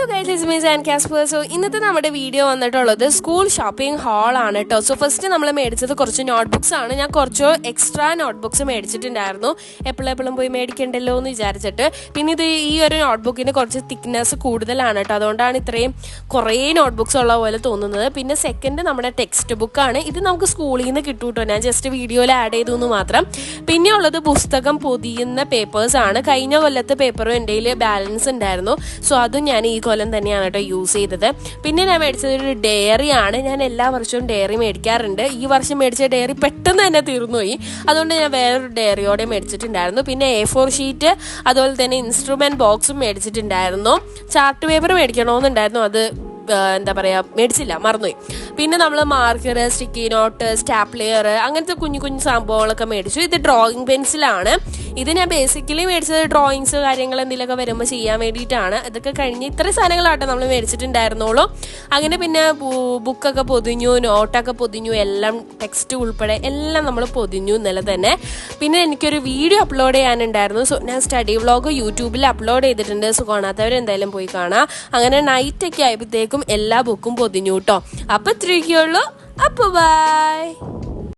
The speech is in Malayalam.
Hello guys, it's me and Casper. So ഇന്നത്തെ നമ്മുടെ വീഡിയോ വന്നിട്ടുള്ളത് സ്കൂൾ ഷോപ്പിംഗ് ഹാൾ ആണ് കേട്ടോ. സോ ഫസ്റ്റ് നമ്മൾ മേടിച്ചത് കുറച്ച് നോട്ട്ബുക്സ് ആണ്. ഞാൻ കുറച്ച് എക്സ്ട്രാ നോട്ട്ബുക്സ് മേടിച്ചിട്ടുണ്ടായിരുന്നു, എപ്പോഴും പോയി മേടിക്കണ്ടല്ലോ എന്ന് വിചാരിച്ചിട്ട്. പിന്നെ ഇത് ഈ ഒരു നോട്ട്ബുക്കിന് കുറച്ച് തിക്നെസ് കൂടുതലാണ് കേട്ടോ, അതുകൊണ്ടാണ് ഇത്രയും കുറേ നോട്ട്ബുക്സ് ഉള്ള പോലെ തോന്നുന്നത്. പിന്നെ സെക്കൻഡ് നമ്മുടെ ടെക്സ്റ്റ് ബുക്കാണ്. ഇത് നമുക്ക് സ്കൂളിൽ നിന്ന് കിട്ടും കേട്ടോ, ഞാൻ ജസ്റ്റ് വീഡിയോയിൽ ആഡ് ചെയ്തു എന്ന് മാത്രം. പിന്നെ ഉള്ളത് പുസ്തകം പൊതിയുന്ന പേപ്പേഴ്സ് ആണ്. കഴിഞ്ഞ കൊല്ലത്തെ പേപ്പറും എൻ്റെ കയ്യിൽ ബാലൻസ് ഉണ്ടായിരുന്നു, സോ അതും ഞാൻ ഈ കൊല്ലം തന്നെയാണ് കേട്ടോ യൂസ് ചെയ്തത്. പിന്നെ ഞാൻ മേടിച്ചത് ഒരു ഡയറി ആണ്. ഞാൻ എല്ലാ വർഷവും ഡയറി മേടിക്കാറുണ്ട്. ഈ വർഷം മേടിച്ച ഡയറി പെട്ടെന്ന് തന്നെ തീർന്നുപോയി, അതുകൊണ്ട് ഞാൻ വേറൊരു ഡയറിയോടെ മേടിച്ചിട്ടുണ്ടായിരുന്നു. പിന്നെ A4 ഷീറ്റ്, അതുപോലെ തന്നെ ഇൻസ്ട്രുമെന്റ് ബോക്സും മേടിച്ചിട്ടുണ്ടായിരുന്നു. ചാർട്ട് പേപ്പർ മേടിക്കണമെന്നുണ്ടായിരുന്നു, അത് എന്താ പറയുക മേടിച്ചില്ല, മറന്നുപോയി. പിന്നെ നമ്മൾ മാർക്കർ, സ്റ്റിക്കി നോട്ട്, സ്റ്റാപ്ലെയർ, അങ്ങനത്തെ കുഞ്ഞു കുഞ്ഞു സംഭവങ്ങളൊക്കെ മേടിച്ചു. ഇത് ഡ്രോയിങ് പെൻസിലാണ്. ഇത് ഞാൻ ബേസിക്കലി മേടിച്ചത് ഡ്രോയിങ്സ് കാര്യങ്ങൾ എന്തെങ്കിലുമൊക്കെ വരുമ്പോൾ ചെയ്യാൻ വേണ്ടിയിട്ടാണ്. ഇതൊക്കെ കഴിഞ്ഞ് ഇത്രയും സാധനങ്ങളാട്ടോ നമ്മൾ മേടിച്ചിട്ടുണ്ടായിരുന്നുള്ളൂ. അങ്ങനെ പിന്നെ ബുക്കൊക്കെ പൊതിഞ്ഞു, നോട്ടൊക്കെ പൊതിഞ്ഞു, എല്ലാം ടെക്സ്റ്റ് ഉൾപ്പെടെ എല്ലാം നമ്മൾ പൊതിഞ്ഞു ഇന്നലെ തന്നെ. പിന്നെ എനിക്കൊരു വീഡിയോ അപ്ലോഡ് ചെയ്യാനുണ്ടായിരുന്നു. സോ ഞാൻ സ്റ്റഡി വ്ളോഗ് യൂട്യൂബിൽ അപ്ലോഡ് ചെയ്തിട്ടുണ്ട്, സോ കാണാത്തവരെന്തായാലും പോയി കാണാം. അങ്ങനെ നൈറ്റൊക്കെ ആയപ്പോഴത്തേക്കും എല്ലാ ബുക്കും പൊതിഞ്ഞു കേട്ടോ. അപ്പം ഇത്രയൊക്കെയുള്ളൂ. അപ്പോൾ ബൈ.